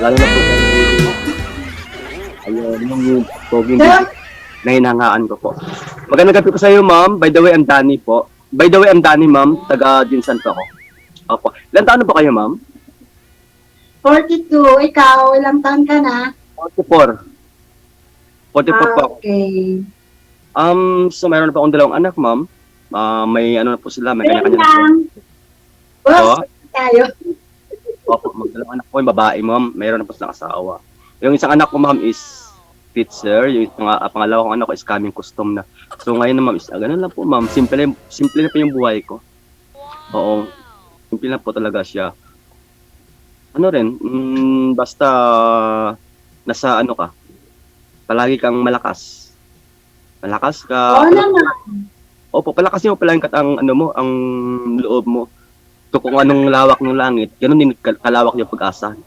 Lalo na po ayun, yung pogi na hinangaan ko po. Magandang gabi po sa iyo, ma'am. By the way, I'm Danny po. By the way, I'm Danny, ma'am. Taga Jinsan po ako. Opo. Ilan taon na po kayo, ma'am? 42. Ikaw, ilang taon ka na? 44. 44 po ako. Okay. So mayroon na po akong dalawang anak, ma'am. May ano na po sila, may Ilan kanya-kanya na po. lang? Boss, tayo. Opo, magdalawang anak ko, yung babae, ma'am. Mayroon na po silang asawa. Yung isang anak ko, ma'am, is teacher. Yung pangalawa kong anak ko is coming custom na. So ngayon na, ma'am, is ganun lang po, ma'am. Simple na po yung buhay ko. Oo. Simple na po talaga siya. Ano rin, basta nasa ano ka, palagi kang malakas. Malakas ka. Oo naman. Opo, palakasin mo pala ang ano mo, ang loob mo. So kung anong lawak ng langit, ganoon din kalawak yung pag-asa.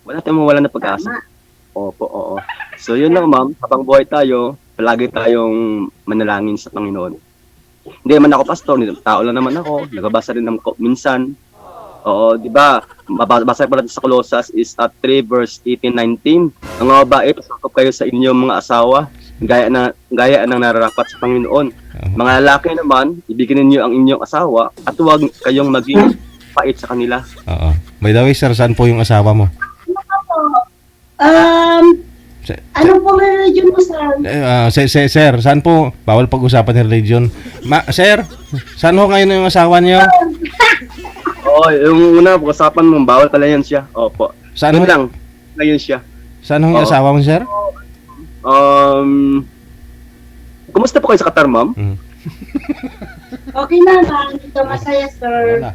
Wala tayong mawala na pag-asa. Tama. Opo, oo. So yun lang, ma'am, habang buhay tayo, palagi tayong manalangin sa Panginoon. Hindi naman ako pastor, tao lang naman ako, nagbabasa rin naman minsan. Oo, di ba? Mabasa pa natin sa Colossus is 3 verse 18-19. Ang mga babae, pasakop kayo sa inyong mga asawa, gaya ng nararapat sa Panginoon. Mga lalaki naman, ibigin ninyo ang inyong asawa at huwag kayong maging pait sa kanila. Oo. By the way, sir, saan po yung asawa mo? Ano pong religion mo, sir? Sir, saan po? Bawal pag-usapan ng religion. Sir, saan ho ngayon yung asawa niyo? Oo, yung una, usapan mo, bawal pala yan siya. Opo. Saan Yun ho? lang, ngayon siya. Saan ho yung Oo. asawa mo, sir? Kumusta po kayo sa Qatar, ma'am? Okay naman. Ito masaya, sir. Wala.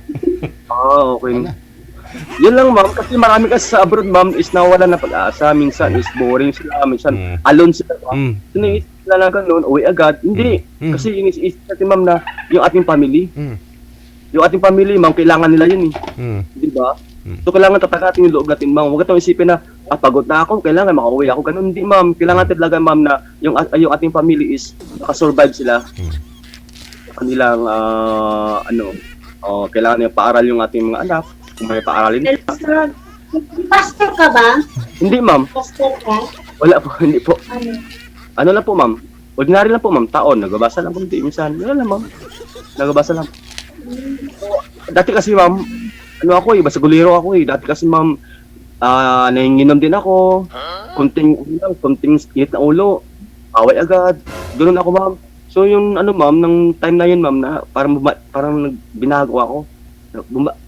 Okay. Wala. Yun lang, ma'am, kasi marami kasi sa abroad, ma'am, is nawala na pag-asa. Minsan is boring sila, minsan alone sila, ma'am. So, naisip sila na ganun, uwi agad. Hindi. Kasi inisip natin, ma'am, na yung ating family. Yung ating family, ma'am, kailangan nila yun eh. Di ba? So, kailangan tatagatin yung loob natin, ma'am. Huwag itong isipin na, pagod na ako, kailangan makauwi ako. Ganun, hindi, ma'am. Kailangan talaga, ma'am, na yung ating family is nakasurvive sila. Kanilang, kailangan nila paaral yung ating mga anak. Kung may paaralin. Sir, pastor ka ba? Hindi, ma'am. Pastor ka? Wala po, hindi po. Ano? Ano lang po, ma'am? Ordinary lang po, ma'am. Taon. Nagbabasa lang po, hindi. Minsan. Wala lang, ma'am. Nagbabasa lang. Dati kasi, ma'am, ano ako basta guliro ako eh. Dati kasi, ma'am, nanginginom din ako. Kunting init na ulo. Away agad. Ganun ako, ma'am. So, yung ma'am, ng time na yun, ma'am, na parang binago ako.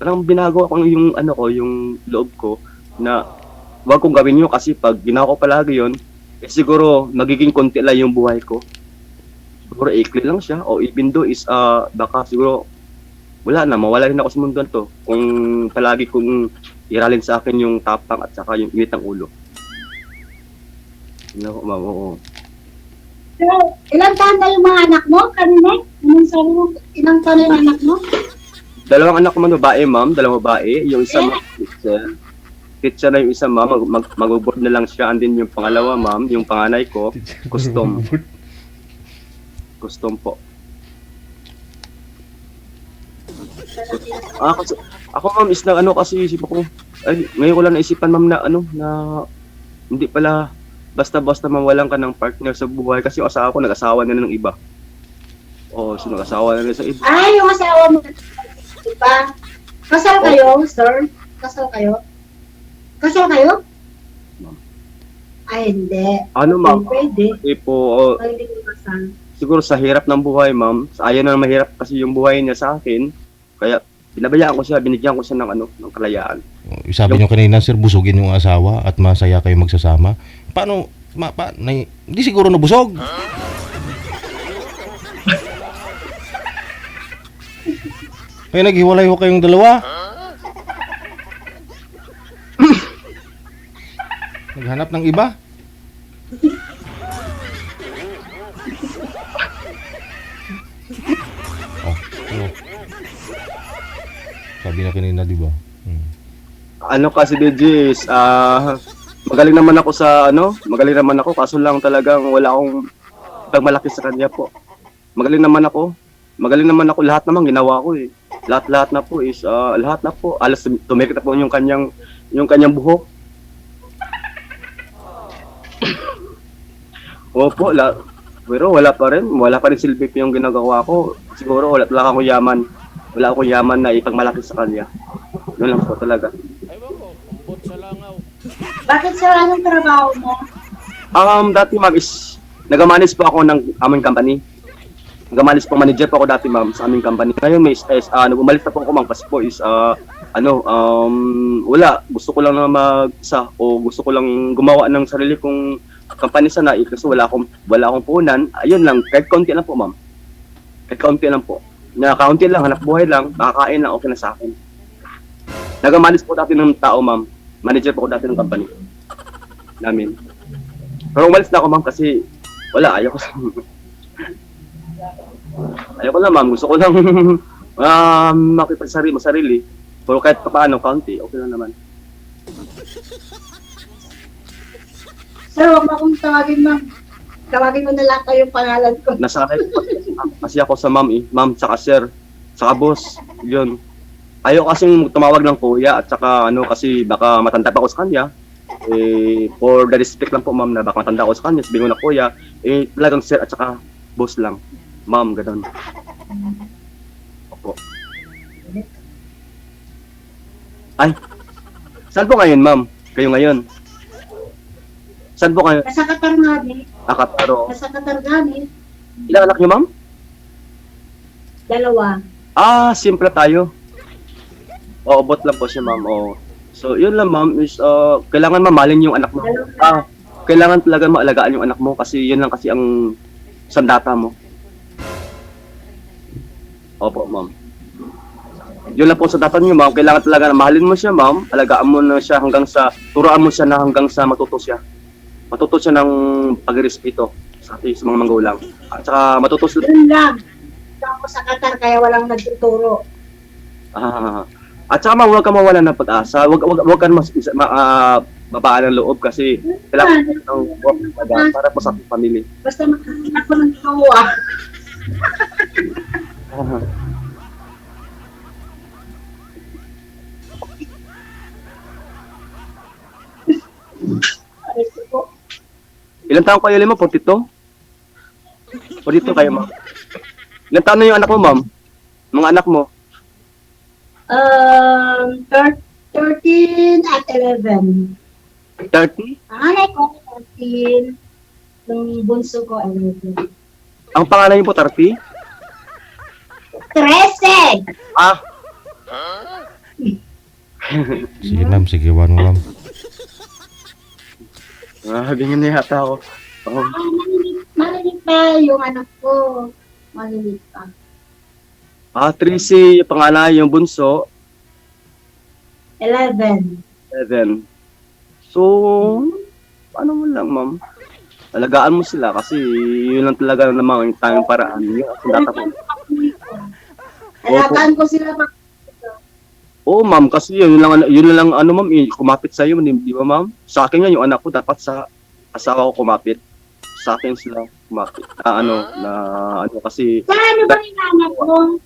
Parang binago ako yung yung loob ko na wag kong gawin yun kasi pag ginawa ko palagi yun, siguro magiging konti lang yung buhay ko. Siguro ikli lang siya o even though is baka siguro wala na, mawala rin ako sa mundo to kung palagi kong iralin sa akin yung tapang at saka yung init ng ulo. Oo. Sir, ilang taon na yung mga anak mo? Kanina? Anong sabi mo? Ilang taon na yung anak mo? Dalawang anak ko man babae, ma'am. Dalawang babae. Yung isa, ma'am, teacher. Teacher na yung isa, ma'am. Mag-board na lang siya. And then yung pangalawa, ma'am, yung panganay ko, custom. Custom po. Ako, ma'am, is na kasi isip ako. Ay, ngayon ko lang naisipan, ma'am, na na hindi pala basta-basta mawalan ka ng partner sa buhay. Kasi yung asawa ko, nag-asawa na ng iba. So nag-asawa na sa iba. Ay, yung asawa mo. Diba? Kasal kayo, sir? Kasal kayo? Kasal kayo? Ay, hindi. Ano, ma'am? Pwede. Kasi po, Ay, hindi ko kasal. siguro sa hirap ng buhay, ma'am. Ayaw na mahirap kasi yung buhay niya sa akin. Kaya binabayaan ko siya, binigyan ko siya ng kalayaan. Sabi niyo kanina, sir, busugin yung asawa at masaya kayo magsasama. Paano? Hindi siguro nabusog. Kaya naghiwalay ho kayong dalawa. Naghanap ng iba. Sabi na kanina, di ba? Kasi Dejis, magaling naman ako magaling naman ako, kaso lang talagang wala akong pagmalaki sa kanya po. Magaling naman ako, lahat naman ginawa ko eh. Lahat na po is, lahat na po, alas tumikit na po yung kanyang buhok. Opo, pero wala pa rin silbi yung ginagawa ko. Siguro wala akong yaman. Wala akong yaman na ipagmalaki sa kanya. Yun lang po talaga. Bakit sir, anong trabaho mo? Dati ma'am is, nagamanis po ako ng aming company. Nagamanis po, manager po ako dati ma'am sa aming company. Ngayon may umalis na po ako ma'am kasi po is, wala. Gusto ko lang na mag-isa o gusto ko lang gumawa ng sarili kong company sana kasi wala akong puhunan. Ayun lang, kahit kaunti lang po ma'am. Kahit kaunti lang po. Na kaunti lang, hanap buhay lang, makakain lang, okay na sa akin. Nagamanis po dati ng tao ma'am. Manager po ako dati ng company namin. Pero umalis na ako ma'am kasi wala, ayoko lang ma'am, gusto ko lang masarili. Pero kahit paano, kaunti, okay lang naman. Sir, huwag mo akong tawagin, ma'am. Tawagin mo na lang kayong pangalan ko. Nasanay kasi ako sa ma'am ma'am tsaka sir, tsaka boss, yun. Ayaw kasing tumawag ng kuya at saka kasi baka matanda pa ako sa kanya. For the respect lang po ma'am na baka matanda ako sa kanya, sabihin ko na kuya, talagang sir at saka boss lang. Ma'am, ganun. Opo. Ay, saan po ngayon ma'am? Kayo ngayon? Saan po kayo? Nasa Katarngani. Akataro. Nasa Katarngani. Ilang anak niyo ma'am? 2. Simple tayo. Oo, bot lang po siya ma'am. Oo. So, yun lang ma'am is kailangan mamahalin yung anak mo. Kailangan talaga maalagaan yung anak mo kasi yun lang kasi ang sandata mo. Opo, ma'am. Yun lang po sa dapat niyo, ma'am. Kailangan talaga na mahalin mo siya, ma'am. Alagaan mo na siya turuan mo siya na hanggang sa matuto siya. Matuto siya ng pagrespeto sa mga magulang. At saka matuto siya. Yun lang. Ako sa Qatar kaya walang nagtuturo. At saka ma'am, huwag ka mawala ng pag-asa. Huwag ka babaan ng loob kasi kailangan ng work para po sa ating family. Basta makakita ko ng jowa. Ilan taon kayo, Lima? 42? 42 kayo, ma'am. Ilan taon na yung anak mo, ma'am? Mga anak mo? 13 at 11. 30? Nanay ko 13. Yung bunso ko 11. Ang pangalan niyo po, 30? 13! Ah! Sige ma'am, sige mo ma'am. Ganyan na yata ako. Oh. Malilit pa yung anak ko. Malilit pa. 3C, pangalan yung bunso. 11. 7. So, paano mo lang, ma'am? Alagaan mo sila kasi yun lang talaga namang yung tayong paraan. Yung data ko. Alagaan ko sila pa. Oo, ma'am, kasi yun lang ma'am, kumapit sa iyo, di ba, ma'am? Sa akin nga yung anak ko dapat sa asawa ko kumapit. Sa akin sila kumapit. Kasi Saan ano ba yung anak mo?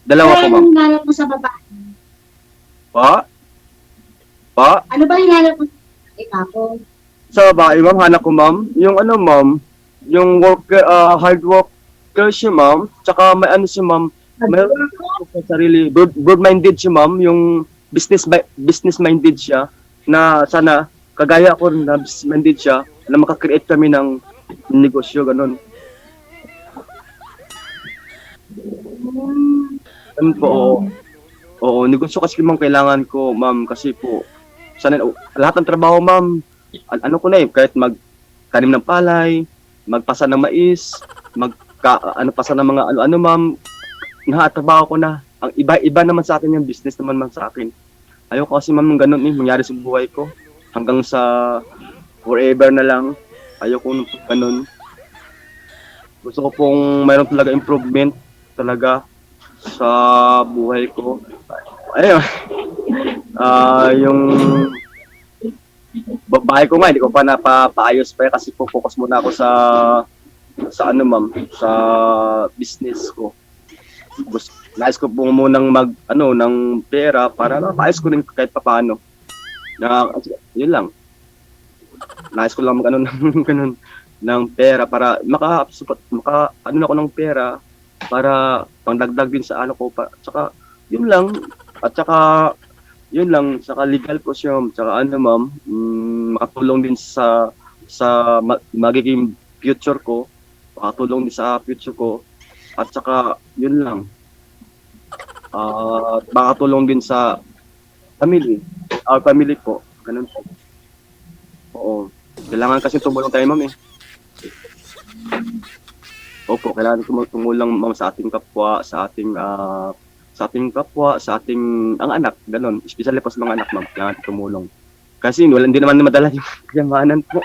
dalawa ko, ma'am. Ano ba yung mo sa babae? Pa? Ano ba yung anak mo sa ikapo? Sa babae, ma'am, hanap ko, ma'am. Yung ma'am, yung hard worker siya, ma'am. Tsaka may siya, ma'am. Mayroon sa sarili, broad-minded siya, ma'am. Yung business-minded siya na sana, kagaya ko na business-minded siya, na makakreate kami ng negosyo, ganun. Ganun po, oo, negosyo kasi ma'am kailangan ko, ma'am, kasi po, sana, lahat ng trabaho, ma'am, ko kahit magtanim ng palay, magpasa ng mais, pasa ng mga ma'am, nakatrabaho ko na. Ang iba naman sa akin yung business naman sa akin. Ayoko kasi ma'am ng ganun mangyari sa buhay ko. Hanggang sa forever na lang. Ayoko nung ganun. Gusto ko pong mayroon talaga improvement talaga sa buhay ko. Ayun. Yung babae ko nga, hindi ko pa napaayos pa kasi focus muna ako sa ma'am, sa business ko. Nais ko po munang ng pera para mapaayos ko rin kahit papaano. Yun lang. Nais ko lang ganun. ng pera para maka ano na ako ng pera para pangdagdag din sa ano ko pa. Tsaka yun lang at tsaka yun lang saka legal ko siya tsaka ano ma'am makatulong din sa magiging future ko, makatulong din sa future ko at tsaka yun lang makatulong din sa family po, ganun po. Oo, kailangan kasi tumulong tayo ma'am eh. Opo, kailangan tumulong ma'am sa ating kapwa, sa ating kapwa, sa ating ang anak, ganun. Especially po sa mga anak ma'am, kailangan tumulong. Kasi hindi naman madala yung kayamanan po.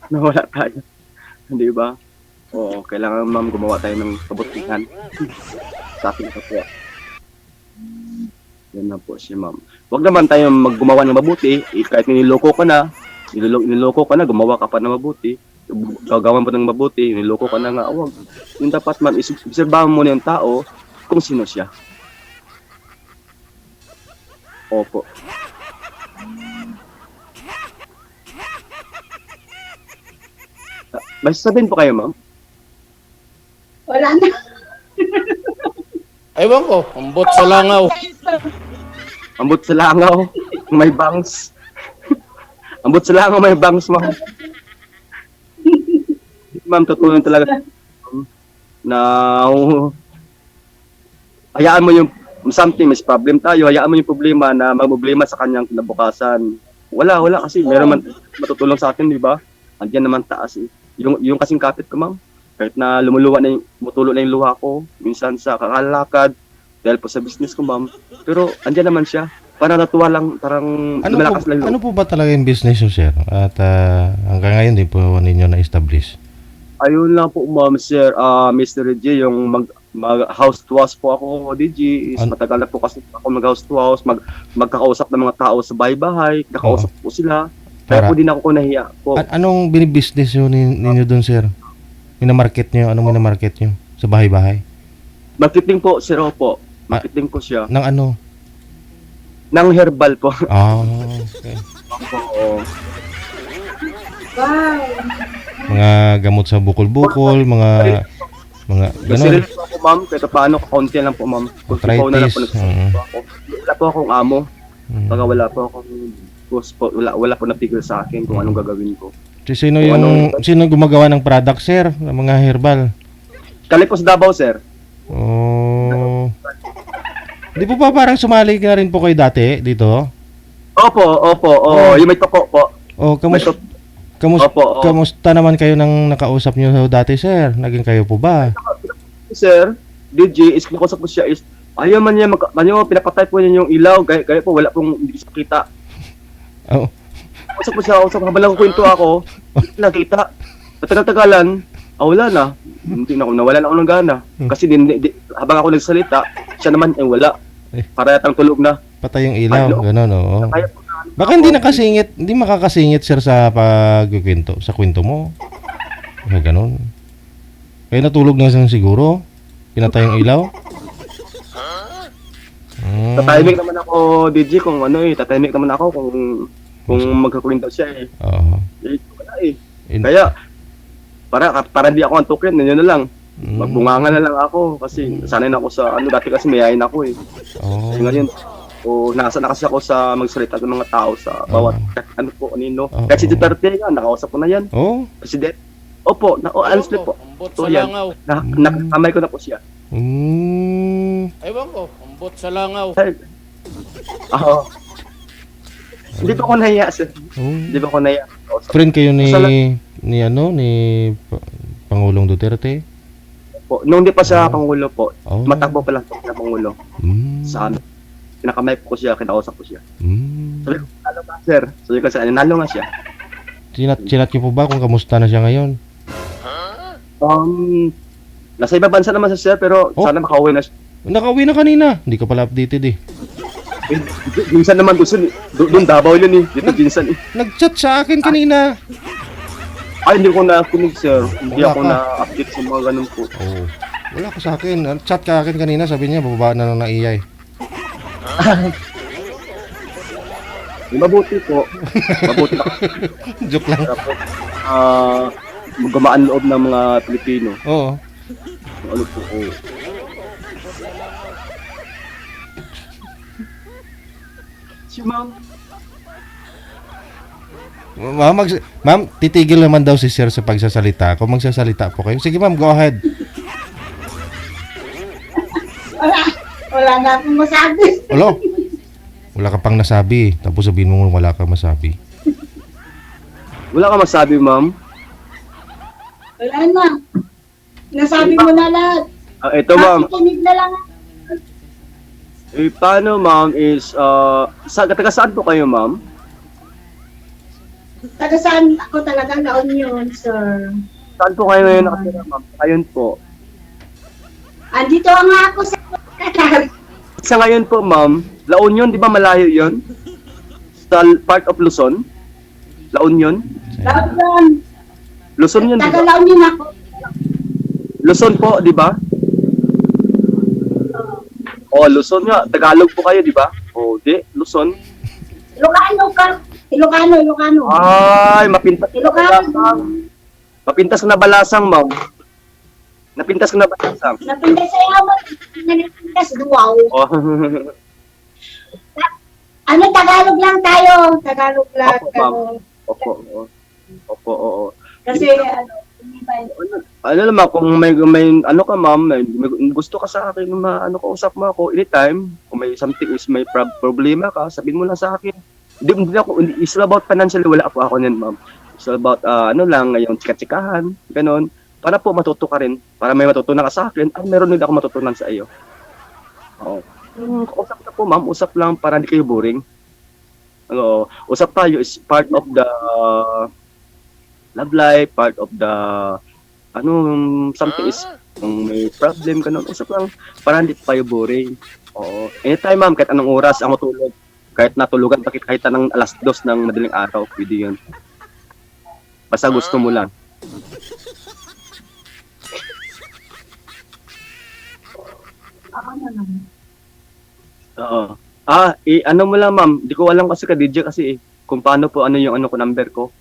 Nawala tayo. Hindi ba? Oo, kailangan ma'am gumawa tayo ng kabutihan sa ating kapwa. Yan na po si ma'am. Huwag naman tayo maggumawa ng mabuti, kahit niloko ka na, gumawa ka pa ng mabuti, gagawan pa ng mabuti, niloko ka na nga, huwag. Yung dapat ma'am, obserbahan mo na yung tao kung sino siya. Opo. May sasabihin po kayo, ma'am? Wala na. Ewan ko, ambot sa langaw. Ambot sa langaw, may bangs. Ambot sa langaw, may bangs, ma'am. Ma'am, tutulong talaga na hayaan mo yung something, may problem tayo, hayaan mo yung problema na magproblema sa kanyang kinabukasan. Wala kasi meron man matutulong sa atin, di ba? Andiyan naman taas eh. Yung kasing kapit ko, ma'am. Kahit na tumutulo na yung luha ko, minsan sa kakalakad, dahil po sa business ko, ma'am. Pero andiyan naman siya. Para natuwa lang, parang lumalakas lang yung Ano po ba talaga yung business nyo, sir? At hanggang ngayon, di po ninyo na-establish? Ayun lang po, ma'am, sir. Mr. DJ, yung mag-house to house po ako, DJ. Is matagal na po kasi ako mag-house to house, magkakausap ng mga tao sa bahay-bahay, kakausap po sila. Kaya po din ako nahiya po. Anong binibusiness nyo ninyo doon, sir? Minamarket nyo? Anong minamarket nyo sa bahay-bahay? Marketing po, sir, po. Marketing po siya. Ng ano? Ng herbal po. Okay. Oo. Wow. Mga gamot sa bukol-bukol, mga Kasi ganun. rin po ako, ma'am, kahit paano, kaunti lang po, ma'am. Kung na lang po, wala po akong amo. Baka wala po akong boss po, wala po napigil sa akin kung anong gagawin ko. Sino gumagawa ng product, sir? Ng mga herbal? Kali po sa Davao, sir. Oh. Di po ba parang sumali ka rin po kayo dati dito? Opo. Yung may toko po. Oh, kamusta naman kayo nang nakausap nyo dati, sir? Naging kayo po ba? Sir, DJ, is nakusap ko siya is, ayaw man niya, pinapatay po niya yung ilaw, gaya po, wala pong hindi sa kita. Oh. Nakusap ko siya, habang nagkukwento ako, nakita. Matagal-tagalan, wala na. Hindi na ako, nawala na ako ng gana. Kasi habang ako nagsalita, siya naman ay wala. Para yatang tulog na. Patay yung ilaw, gano'n, oo. Kaya po Baka hindi makakasingit, sir, sa pagkwento, sa kwento mo. Kaya gano'n. Kaya natulog na siya siguro. Pinatay yung ilaw. tatahimik naman ako, DJ, kung tatahimik naman ako kung magkakwento siya eh. Oo. Wala eh. Kaya, para di ako antukin, yun na lang. Magbunganga na lang ako kasi sanay na ako sa dati kasi mayayain ako eh. Oh. Kasi ngayon, nasa na kasi ako sa magsalita ng mga tao sa bawat anino. Kasi si Duterte nga, nakausap ko na yan. Oh. President. Opo, honestly po. Ambot So sa yan, langaw. nakakamay ko na po siya. Ewan ko, ambot sa langaw. Oo. Hindi pa ako nahiya, sir. Oh. Hindi pa ako nahiya. Friend kayo ni Pangulong Duterte? Po, nung di pa siya Pangulo po, Oh. matakbo pa lang po siya Pangulo. Sa amin. Pinakamay ko siya, kinausap ko siya. Sabi ko, nalo nga sir. Sabi ko sa nalo nga siya. Chinat niyo po ba kung kamusta na siya ngayon? Nasa ibang bansa naman siya sir, pero sana makauwi na siya. Nakauwi na kanina. Hindi ka pala updated eh. Minsan naman doon Davao yun eh. Dito Jinsan eh. Nag-chat sa akin kanina. Ay, hindi ko na-connect sir. Hindi Wala ako ka. na-update sa mga ganun po. Oo. Wala ka sa akin. Chat ka akin kanina. Sabi niya, bababa na ng naiyay. Mabuti po. Mabuti na. Joke lang. Tapos, gumaan loob ng mga Pilipino. Oo. Ano po, oh. Si ma'am, Ma'am, titigil naman daw si sir sa pagsasalita. Kung magsasalita po kayo. Sige ma'am, go ahead. Wala na akong masabi. Ulo. Wala ka pang nasabi. Tapos sabihin mo wala kang masabi. wala ka masabi, ma'am. Wala na. Nasabi mo na lahat. Ito, ma'am. Nakikinig na lang. Paano, ma'am, is, taga saan po kayo, ma'am? Taga saan ako talaga La Union, sir. Saan po kayo ngayon nakatira, ma'am? Ayun po. Andito nga ako sa Qatar. Sa ngayon po, ma'am, La Union, di ba malayo yon? Sa part of Luzon? La Union? London. Luzon yun, di Taga ba? La Union ako. Luzon po, di ba? Oh, Luzon nga. Tagalog po kayo, di ba? Oh, di. Luzon. Ilocano ka. Ilocano. Ay, mapintas na balasang. Ilocano. Mapintas na balasang, ma'am. Napintas na balasang. Napinda sa yaman. Napinda sa duwaw. Oh. Ano, Tagalog lang tayo. Tagalog lang. Opo, ma'am. Opo, oo. Opo, oo. Kasi, hindi ba Ano naman, kung may ano ka, ma'am, may gusto ka sa akin, ano ka, usap mo ako anytime. Kung may something is may problema ka, sabihin mo lang sa akin. Hindi ako, it's all about financially, wala ako niyan, ma'am. It's all about, ano lang, ngayong chika-chikahan, ganon. Para po matuto ka rin, para may matutunan ka sa akin, ay meron din ako matutunan sa iyo. Oo. Usap na po, ma'am, usap lang para hindi kayo boring. Ano, usap tayo is part of the love life, part of the something is kung may problem ka nun, usap lang para hindi pa kayo boring. Oo. Anytime, ma'am, kahit anong oras ako tulog, kahit natulugan, kahit anong alas 2 ng madaling araw, pwede yun. Basta gusto mo lang. Ako na lang. Oo. Ano mo lang, ma'am, di ko alam kasi ka-DJ kasi kung paano po ano yung ano ko, number ko,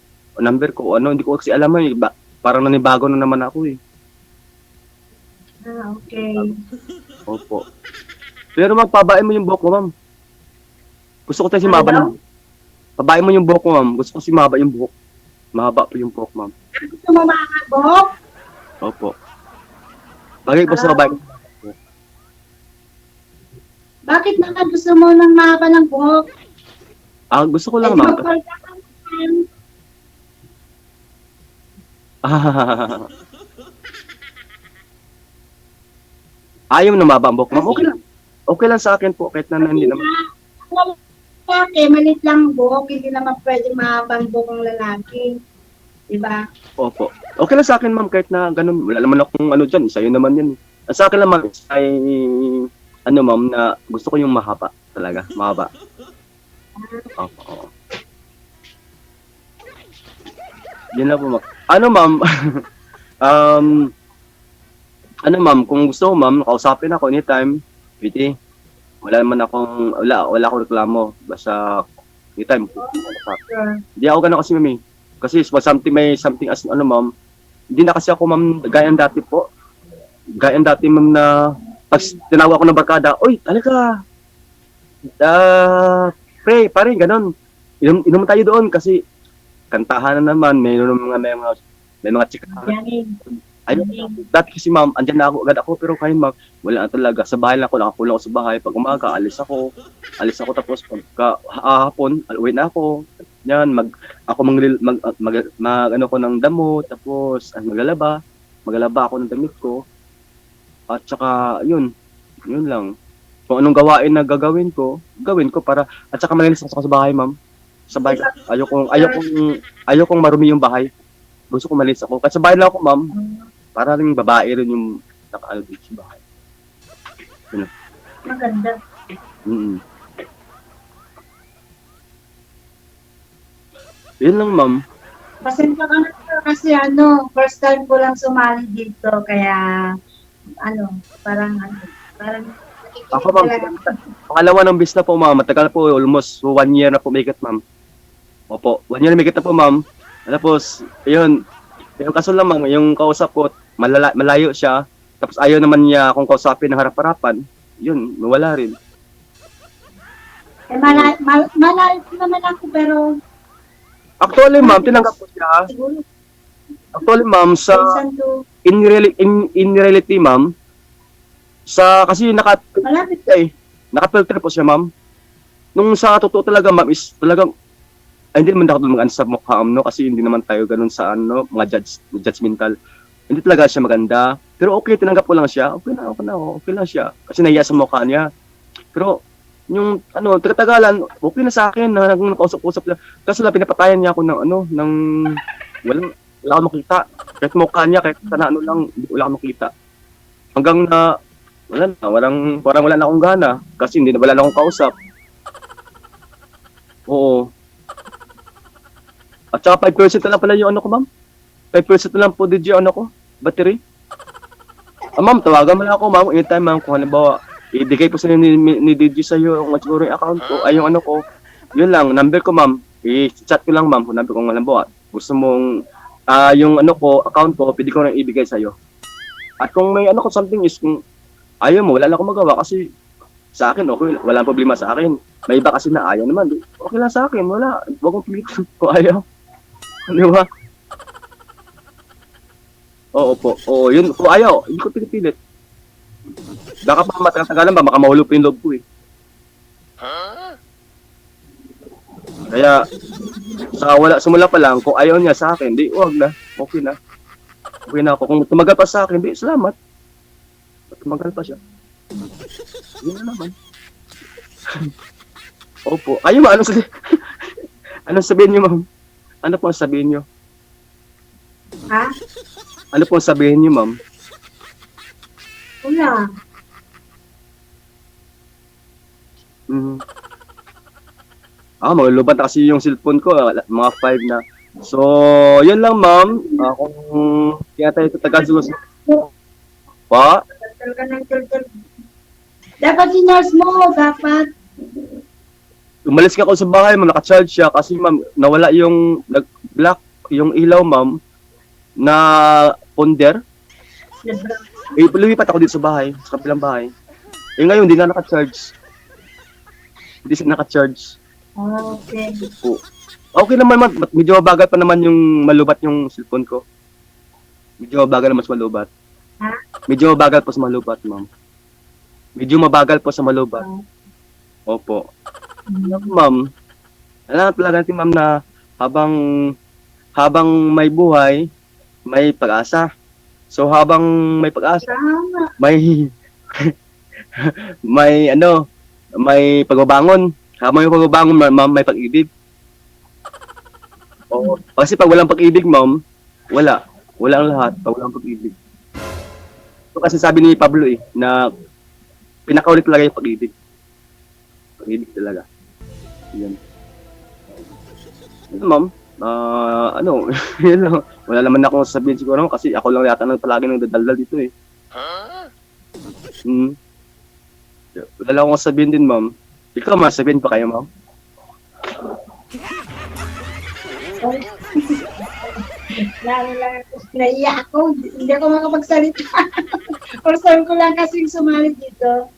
hindi ko kasi alam eh, parang nanibago na naman ako eh. Okay. Opo. Pero magpabain mo yung buhok mo, ma'am. Gusto ko tayo si Maba na. Pabain mo yung buhok mo, ma'am. Gusto ko si Maba yung buhok. Mahaba po yung buhok, ma'am. Gusto mo makakabok? Opo. Bagay po sa babae. Bakit gusto mo ng mahaba ng buhok? Gusto ko lang, Ay, ma'am. magpal ka naman. Ayaw na maba ang buhok, ma'am. Okay lang. Okay lang sa akin po, kahit na hindi naman. Lalaki, malit lang ang buhok, hindi naman pwede mahabang buhok ng lalaki. Diba? Opo. Okay lang sa akin, ma'am, kahit na ganun. Wala naman akong ano dyan. Sa'yo naman yan. Ang sa akin lang, ma'am, ay ma'am, na gusto ko yung mahaba talaga. Mahaba. Opo. Yan lang po, ma'am. Ma'am? Ma'am, kung gusto mo, ma'am, kausapin ako anytime. Pwede. Wala akong reklamo. Basta anytime. Hindi ako ganun kasi, ma'am. Kasi may something as ma'am, hindi na kasi ako, ma'am, gaya dati po. Gaya dati, ma'am, na pag tinawag ako ng barkada, oy, talaga. Pre, pare, ganun. Inom tayo doon kasi kantahan na naman, may mga chika. Ayun, dati kasi, ma'am, andyan na ako, agad ako, pero kayo, ma'am, wala na talaga. Sa bahay lang ako, nakakulong ako sa bahay. Pag umaga, alis ako, tapos pagka hapon, uwi na ako. Yan, ako ano ko ng damo, tapos magalaba ako ng damit ko. At saka, yun lang. Kung anong gawain na gawin ko para, at saka malinis ako sa bahay, ma'am. Sa bahay, ayokong marumi yung bahay. Gusto ko malinis ako. Kasi sa bahay lang ako, ma'am. Para rin babae rin yung naka-ano dito sa bahay. Yun. Maganda. Yun lang, ma'am. Pasensya ka na kasi first time ko lang sumali dito, kaya parang Ako, ma'am, pangalawa ng bis na po, ma'am. Matagal po, almost 1 year na po, ma'am. Opo, 1 year na po, ma'am. Tapos, yun, Yung kaso lang, ma'am, yung kausap ko, malayo siya, tapos ayaw naman niya akong kausapin ng harap-harapan, yun, wala rin. Malayo naman ako, pero Actually, ma'am, tinanggap ko siya. siguro, Actually, ma'am, sa minsan to, in reality, ma'am, kasi malapit. naka-filter po siya, ma'am. Nung sa totoo talaga, ma'am, is talagang hindi naman ako mag-ano sa mukha, no? Kasi hindi naman tayo ganun sa mga judgmental. Hindi talaga siya maganda. Pero okay, tinanggap ko lang siya. Okay lang siya. Kasi nahiya sa mukha niya. Pero, yung, tagatagalan, okay na sa akin, na nakausap-usap lang. Kaso lang, pinapatayan niya ako ng wala akong makita. Kahit mukha niya, kahit sana lang, wala akong makita. Hanggang na, parang wala na akong gana. Kasi wala na akong kausap. Oo. At saka 5% na lang pala yung ko, ma'am. 5% na lang po DJ ko, battery. Ma'am, tawagan mo lang ako, ma'am. Anytime, ma'am, kung halimbawa, ibigay po sa ni DJ sa'yo yung siguro yung account ko, ay yung ko. Yun lang, number ko, ma'am. I-chat ko lang, ma'am, kung number ko, halimbawa. Gusto mong, yung account ko, pwede ko rin ibigay sa'yo. At kung may something is, kung ayaw mo, wala lang akong magawa kasi sa akin, okay, walang problema sa akin. May iba kasi na ayaw naman. Okay lang sa akin, wala. Huwag kong pilit kung ayaw. Di ba? Oo po. Oo, yun. Kung ayaw, hindi ko pinipilit. Baka pa matagalan ba, baka mahulog pa yung loob ko eh. Kaya, sumula pa lang, kung ayaw niya sa akin, di, huwag na. Okay na. Okay na ako. Kung tumagal pa sa akin, di, salamat. Tumagal pa siya. Yun na naman. Opo. Ayun ba? Anong sabihin niyo, ma'am? Ano po ang sabihin niyo? Ha? Ano po ang sabihin niyo, ma'am? Wala. Mga lubat na kasi yung cellphone ko, mga 5 na. So, yun lang, ma'am. Kung kaya tayo tatagal siguro. Pa? Tultul ka ng tultul. Dapat sinurse mo, dapat. Umalis ka ako sa bahay, ma'am, naka-charge siya kasi, ma'am, nawala yung nag-black yung ilaw, ma'am, na ponder. Lumipat ako dito sa bahay, sa kabilang bahay. Ngayon, hindi na naka-charge. Hindi siya naka-charge. Okay. Okay naman, ma'am. Medyo mabagal pa naman yung malubat yung cellphone ko. Medyo mabagal naman sa malubat. Ha? Medyo mabagal po sa malubat, ma'am. Medyo mabagal po sa malubat. Opo. Ma'am, alam talaga natin, ma'am, na habang may buhay, may pag-asa. So habang may pag-asa, Tama. may may pagbabangon. Habang may pagbabangon, ma'am, may pag-ibig. Oo. Kasi pag walang pag-ibig, ma'am, wala ang lahat pag walang pag-ibig. So kasi sabi ni Pablo na pinakaulit talaga yung pag-ibig. Pag-ibig talaga. Yan. Ma'am, yun lang. Wala naman akong sabihin siguro kasi ako lang yata palagi nang dadaldal dito eh. Wala lang akong sabihin din, ma'am. Ikaw, sabihin pa kayo, ma'am? Lalo lang ako. Naiya ako. Hindi ako makapagsalita. First time ko lang kasing sumali dito.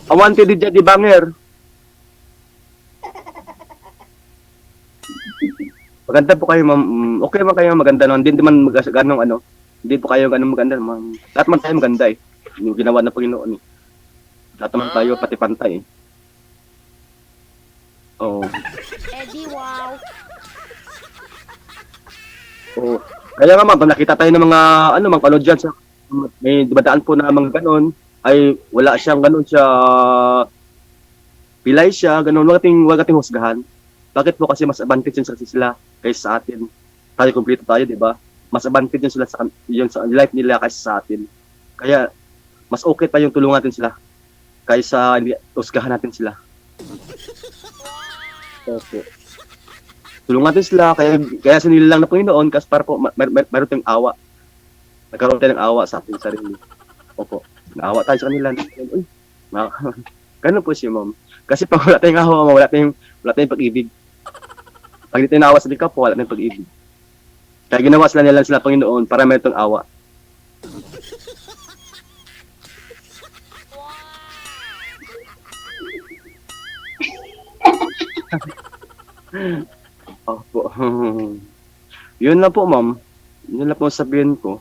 Wanted di banger. Maganda po kayo, ma'am. Okay naman kayo, maganda naman. Hindi man ganong hindi po kayo ganong maganda, ma'am. Lahat man tayo maganda eh. Yung ginawa ng Panginoon eh. Lahat naman tayo pati pantay eh. Oo. Eddie, wow. Oo. Kaya nga, ma'am, pag nakita tayo ng mga mga panood dyan sa may dumadaan po na mga ganon, ay wala siyang ganon siya pilay siya, ganon, wag ating husgahan. Bakit po? Kasi mas advantage yun sa sila kaysa sa atin. Tayo kompleto tayo, di ba? Mas advantage yun sila sa life nila kaysa sa atin. Kaya mas okay pa yung tulungan natin sila kaysa husgahan natin sila. Okay. Tulungan natin sila, kaya sinila lang na Panginoon kasi para po mayroon tayong awa. Nagkaroon tayo ng awa sa ating sarili. Opo. Naawa tayo sa kanila. Uy, ganun po siya, ma'am. Kasi pag wala tayong awa, wala tayong pag-ibig. Pag hindi tayo naawa sa kapwa, wala tayong pag-ibig. Kaya ginawa sila nila sila Panginoon para may itong awa. Opo. Yun lang po, ma'am. Yun lang po ang sabihin ko.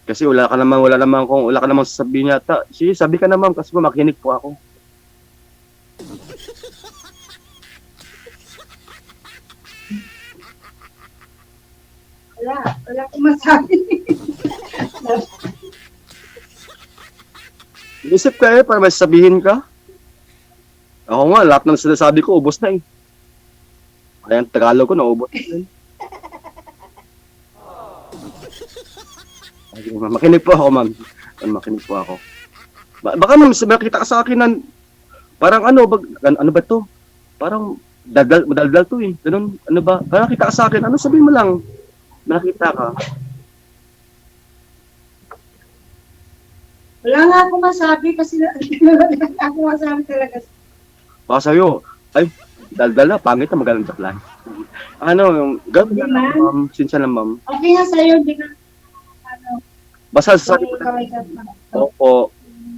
Kasi wala ka namang sasabihin yata. Sige, sabi ka naman kasi po makinig po ako. Wala akong masabi. Isip ka para may sabihin ka. Ako nga, lahat ng sinasabi ko, ubos na eh. Kaya ang Tagalog ko, naubos na eh. Ay, ma'am, makinig po ako, ma'am. Makinig po ako. Baka ma'am, makita ka sa akin na parang ano ba to? Parang madaldal to eh. Ganun, ano ba? Parang nakita ka sa akin, ano sabihin mo lang? Nakita ka. Wala nga akong masabi kasi wala akong masabi talaga. Baka sa'yo, ay, daldal na, pangit na magandang daklan. Ano, gawin Hindi, na, ma'am. ma'am, sinsya lang, ma'am. Okay nga sa'yo, hindi ka, Basta sa Opo.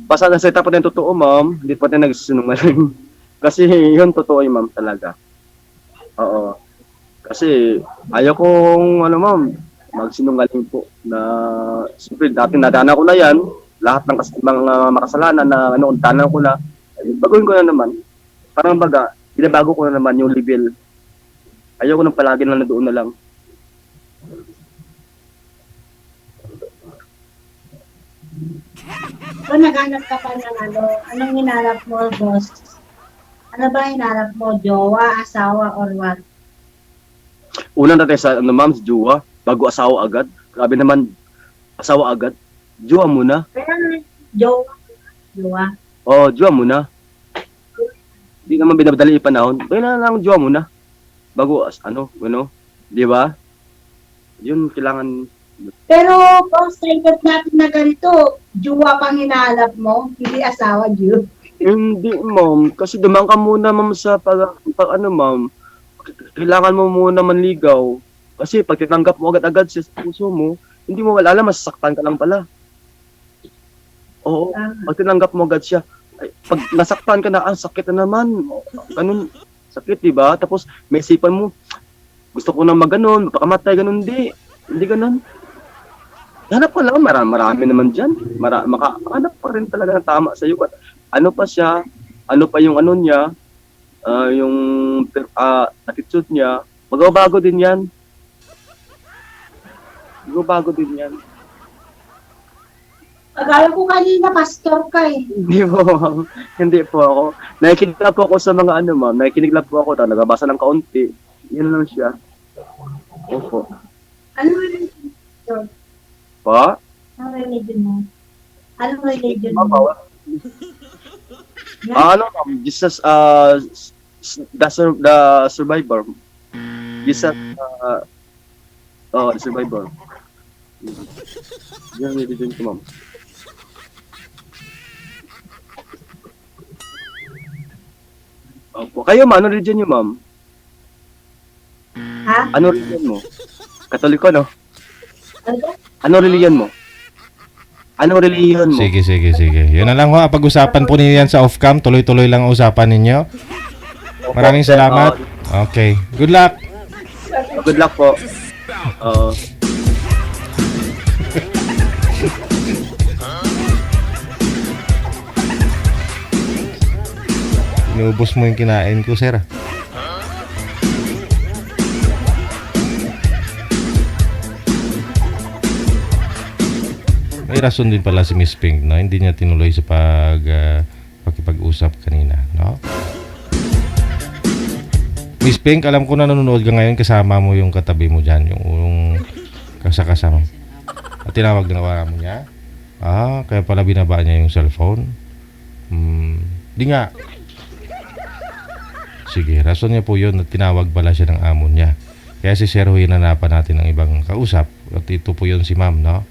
Basta nasalita pa rin totoo, ma'am. Hindi pa rin nagsisinungaling. Kasi yun, totoo yun, ma'am, talaga. Oo. Kasi ayaw kong, ma'am, magsinungaling po na, siyempre, dati nadana ko na yan. Lahat ng mga makasalanan na, untanan ko na. Baguhin ko na naman. Parang baga, binabago ko na naman yung level. Ayaw ko nang palagi na doon na lang. So, naghanap ka pa ng anong hinarap mo, boss? Ano ba hinarap mo? Jowa, asawa, or what? Una natin sa, ma'am, sa jowa. Bago asawa agad. Grabe naman, asawa agad. Jowa muna. Pero, jowa. Jowa. Oo, jowa muna. Hindi naman binabadali yung panahon. Kaya na lang jowa muna. Bago, di ba? Yun, kailangan. Pero, boss, trigger natin na ganito, jowa pang hinahanap mo, hindi asawa, Diyo. Hindi, ma'am. Kasi dumaan ka muna, ma'am, sa ma'am. Kailangan mo muna manligaw. Kasi pag titanggap mo agad-agad sa puso mo, hindi mo wala alam, masasaktan ka lang pala. Oo, pag tinanggap mo agad siya, ay, pag nasaktan ka na, sakit na naman. Ganun, sakit, di ba? Tapos, may isipan mo, gusto ko na maganon, mapakamatay, ganun, hindi ganun. Hanap ka lang, marami naman dyan. Makahanap pa rin talaga ng tama sa'yo. At ano pa siya, ano pa yung ano niya, yung attitude niya, magbabago din yan. Magbabago din yan. Akala ko kanina, pastor ka eh. Hindi po, ma'am. Hindi po ako. Nakikinig lang po ako sa mga ma'am. Nakikinig lang po ako. Nagabasa ng kaunti. Yan lang siya. Opo. Ano religion mo? Pa? Ano religion mo? Anong religion Ma'am, mo? ma'am? Jesus, the survivor. Jesus, the survivor. Yan ang religion ko, ma'am. Opo. Kayo, ma'am, anong religion niyo, ma'am? Ha? Ano religion mo? Katoliko, no? Ano ba? Anong religion mo? Anong religion mo? Sige. Yun na lang ho. Pag-usapan po ninyo yan sa off-cam. Tuloy-tuloy lang ang usapan ninyo. Maraming salamat. Okay. Good luck. Good luck po. Inubos mo yung kinain ko, sir. May rason din pala si Miss Pink, no? Hindi niya tinuloy sa pakipag-usap kanina, no? Miss Pink, alam ko na nanonood ka ngayon, kasama mo yung katabi mo dyan, yung kasama. At tinawag na mo niya. Kaya pala binaba niya yung cellphone. Di nga. Sige, rason niya po yun at tinawag pala siya ng amo niya. Kaya si Sir Huy, hinanapan natin ng ibang kausap. At ito po yun si ma'am, no?